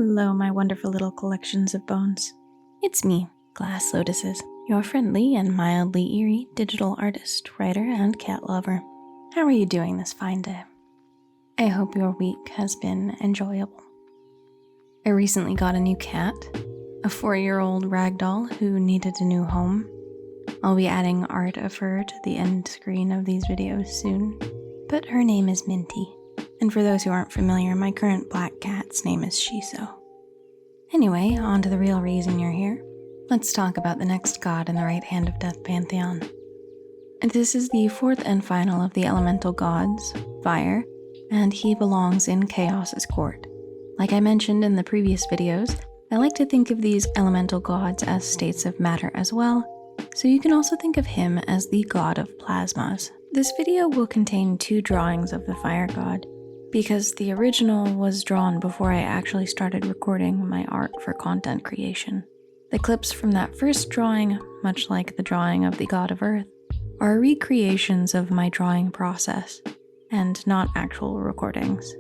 Hello, my wonderful little collections of bones. It's me, Glass Lotuses, your friendly and mildly eerie digital artist, writer, and cat lover. How are you doing this fine day? I hope your week has been enjoyable. I recently got a new cat, a 4-year-old ragdoll who needed a new home. I'll be adding art of her to the end screen of these videos soon, but her name is Minty. And for those who aren't familiar, my current black cat's name is Shiso. Anyway, on to the real reason you're here. Let's talk about the next god in the right hand of Death pantheon. And this is the fourth and final of the elemental gods, fire, and he belongs in Chaos's court. Like I mentioned in the previous videos, I like to think of these elemental gods as states of matter as well, so you can also think of him as the god of plasmas. This video will contain 2 drawings of the fire god, because the original was drawn before I actually started recording my art for content creation. The clips from that first drawing, much like the drawing of the god of earth, are recreations of my drawing process, and not actual recordings.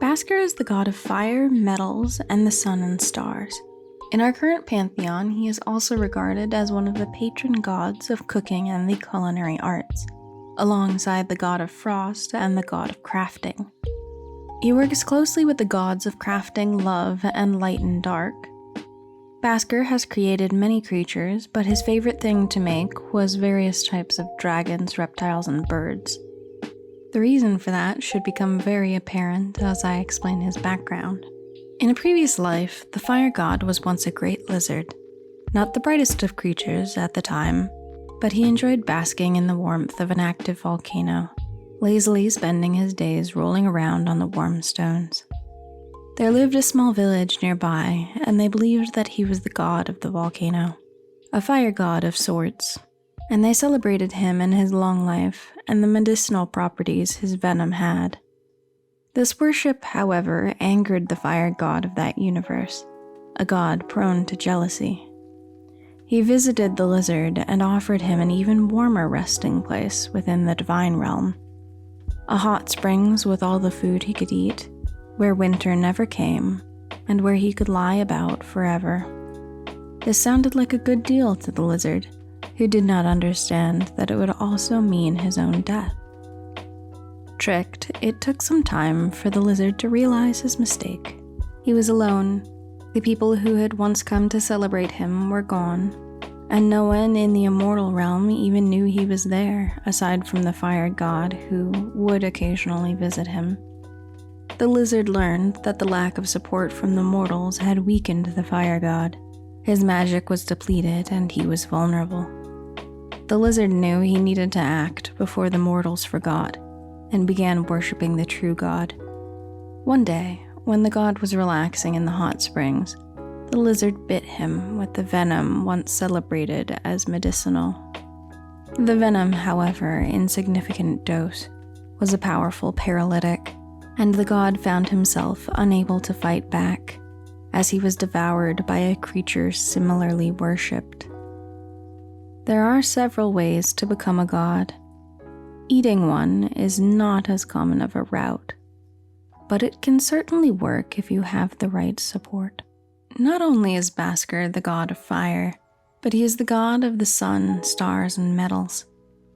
Basker is the god of fire, metals, and the sun and stars. In our current pantheon, he is also regarded as one of the patron gods of cooking and the culinary arts, alongside the god of frost and the god of crafting. He works closely with the gods of crafting, love, and light and dark. Basker has created many creatures, but his favorite thing to make was various types of dragons, reptiles, and birds. The reason for that should become very apparent as I explain his background. In a previous life, the fire god was once a great lizard, not the brightest of creatures at the time, but he enjoyed basking in the warmth of an active volcano, lazily spending his days rolling around on the warm stones. There lived a small village nearby, and they believed that he was the god of the volcano, a fire god of sorts, and they celebrated him and his long life and the medicinal properties his venom had. This worship, however, angered the fire god of that universe, a god prone to jealousy. He visited the lizard and offered him an even warmer resting place within the divine realm, a hot springs with all the food he could eat, where winter never came, and where he could lie about forever. This sounded like a good deal to the lizard, who did not understand that it would also mean his own death. Tricked, it took some time for the lizard to realize his mistake. He was alone. The people who had once come to celebrate him were gone, and no one in the immortal realm even knew he was there, aside from the fire god who would occasionally visit him. The lizard learned that the lack of support from the mortals had weakened the fire god. His magic was depleted and he was vulnerable. The lizard knew he needed to act before the mortals forgot, and began worshipping the true god. One day, when the god was relaxing in the hot springs, the lizard bit him with the venom once celebrated as medicinal. The venom, however, in significant dose, was a powerful paralytic, and the god found himself unable to fight back, as he was devoured by a creature similarly worshipped. There are several ways to become a god. Eating one is not as common of a route, but it can certainly work if you have the right support. Not only is Basker the god of fire, but he is the god of the sun, stars, and metals.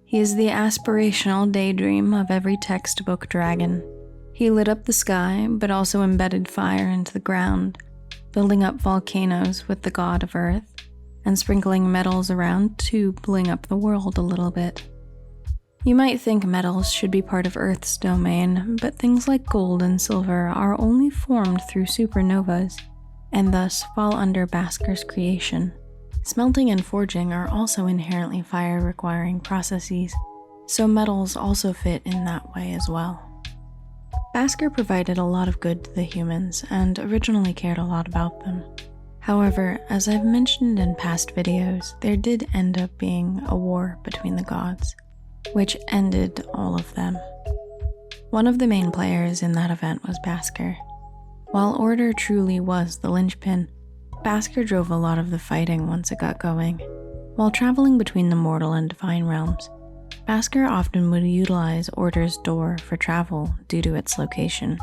He is the aspirational daydream of every textbook dragon. He lit up the sky, but also embedded fire into the ground, building up volcanoes with the god of earth, and sprinkling metals around to bling up the world a little bit. You might think metals should be part of Earth's domain, but things like gold and silver are only formed through supernovas, and thus fall under Basker's creation. Smelting and forging are also inherently fire-requiring processes, so metals also fit in that way as well. Basker provided a lot of good to the humans, and originally cared a lot about them. However, as I've mentioned in past videos, there did end up being a war between the gods, which ended all of them. One of the main players in that event was Basker. While order truly was the linchpin, Basker drove a lot of the fighting once it got going. While traveling between the mortal and divine realms, Basker often would utilize Order's door for travel due to its location.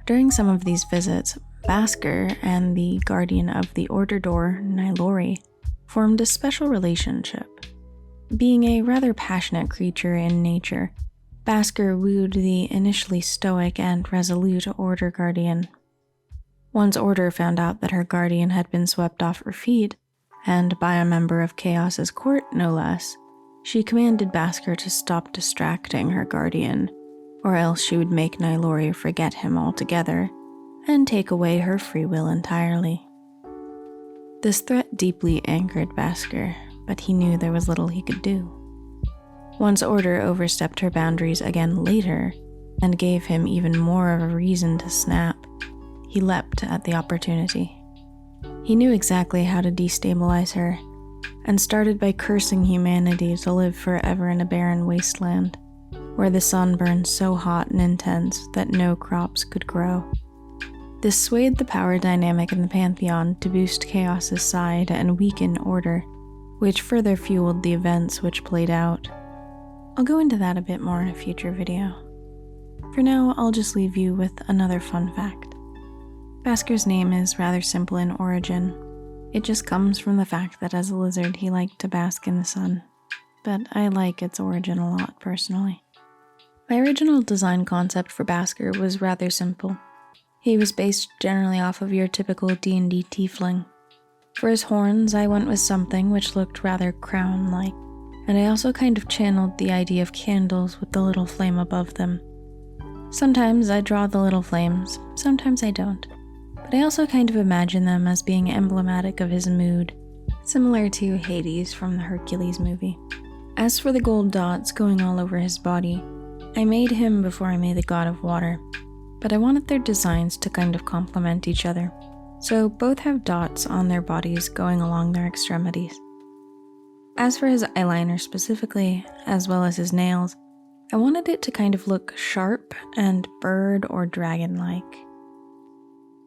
During some of these visits, Basker and the guardian of the Order Door, Nylori, formed a special relationship. Being a rather passionate creature in nature, Basker wooed the initially stoic and resolute Order Guardian. Once Order found out that her guardian had been swept off her feet, and by a member of Chaos's court no less, she commanded Basker to stop distracting her guardian, or else she would make Nylori forget him altogether and take away her free will entirely. This threat deeply angered Basker, but he knew there was little he could do. Once Order overstepped her boundaries again later and gave him even more of a reason to snap, he leapt at the opportunity. He knew exactly how to destabilize her, and started by cursing humanity to live forever in a barren wasteland, where the sun burned so hot and intense that no crops could grow. This swayed the power dynamic in the pantheon to boost Chaos's side and weaken Order, which further fueled the events which played out. I'll go into that a bit more in a future video. For now, I'll just leave you with another fun fact. Basker's name is rather simple in origin. It just comes from the fact that as a lizard he liked to bask in the sun, but I like its origin a lot personally. My original design concept for Basker was rather simple. He was based generally off of your typical D&D tiefling. For his horns, I went with something which looked rather crown-like, and I also kind of channeled the idea of candles with the little flame above them. Sometimes I draw the little flames, sometimes I don't, but I also kind of imagine them as being emblematic of his mood, similar to Hades from the Hercules movie. As for the gold dots going all over his body, I made him before I made the god of water, but I wanted their designs to kind of complement each other, so both have dots on their bodies going along their extremities. As for his eyeliner specifically, as well as his nails, I wanted it to kind of look sharp and bird or dragon-like.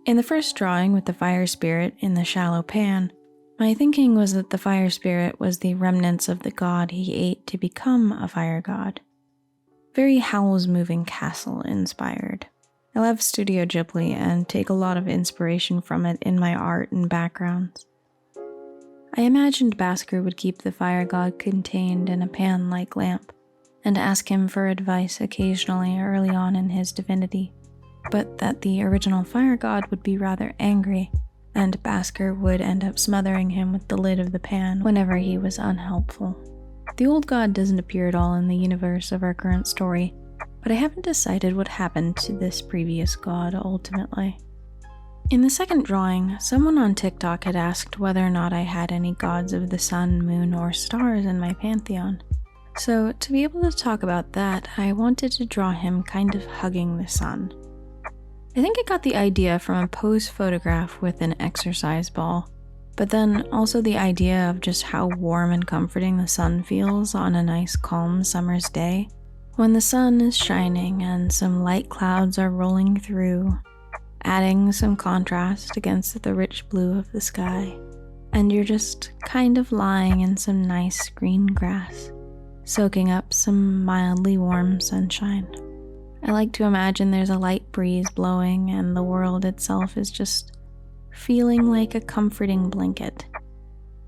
In the first drawing with the fire spirit in the shallow pan, my thinking was that the fire spirit was the remnants of the god he ate to become a fire god. Very Howl's Moving Castle inspired. I love Studio Ghibli and take a lot of inspiration from it in my art and backgrounds. I imagined Basker would keep the fire god contained in a pan-like lamp and ask him for advice occasionally early on in his divinity, but that the original fire god would be rather angry, and Basker would end up smothering him with the lid of the pan whenever he was unhelpful. The old god doesn't appear at all in the universe of our current story, but I haven't decided what happened to this previous god ultimately. In the second drawing, someone on TikTok had asked whether or not I had any gods of the sun, moon, or stars in my pantheon. So to be able to talk about that, I wanted to draw him kind of hugging the sun. I think I got the idea from a pose photograph with an exercise ball, but then also the idea of just how warm and comforting the sun feels on a nice calm summer's day, when the sun is shining and some light clouds are rolling through, adding some contrast against the rich blue of the sky, and you're just kind of lying in some nice green grass, soaking up some mildly warm sunshine. I like to imagine there's a light breeze blowing and the world itself is just feeling like a comforting blanket.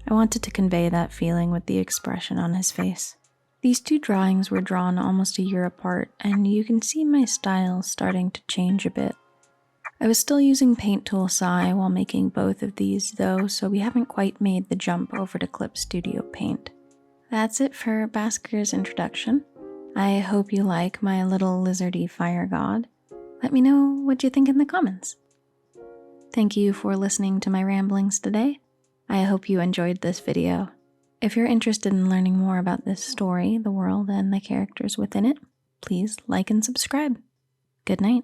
I wanted to convey that feeling with the expression on his face. These two drawings were drawn almost a year apart, and you can see my style starting to change a bit. I was still using Paint Tool SAI while making both of these though, so we haven't quite made the jump over to Clip Studio Paint. That's it for Basker's introduction. I hope you like my little lizardy fire god. Let me know what you think in the comments. Thank you for listening to my ramblings today. I hope you enjoyed this video. If you're interested in learning more about this story, the world, and the characters within it, please like and subscribe. Good night.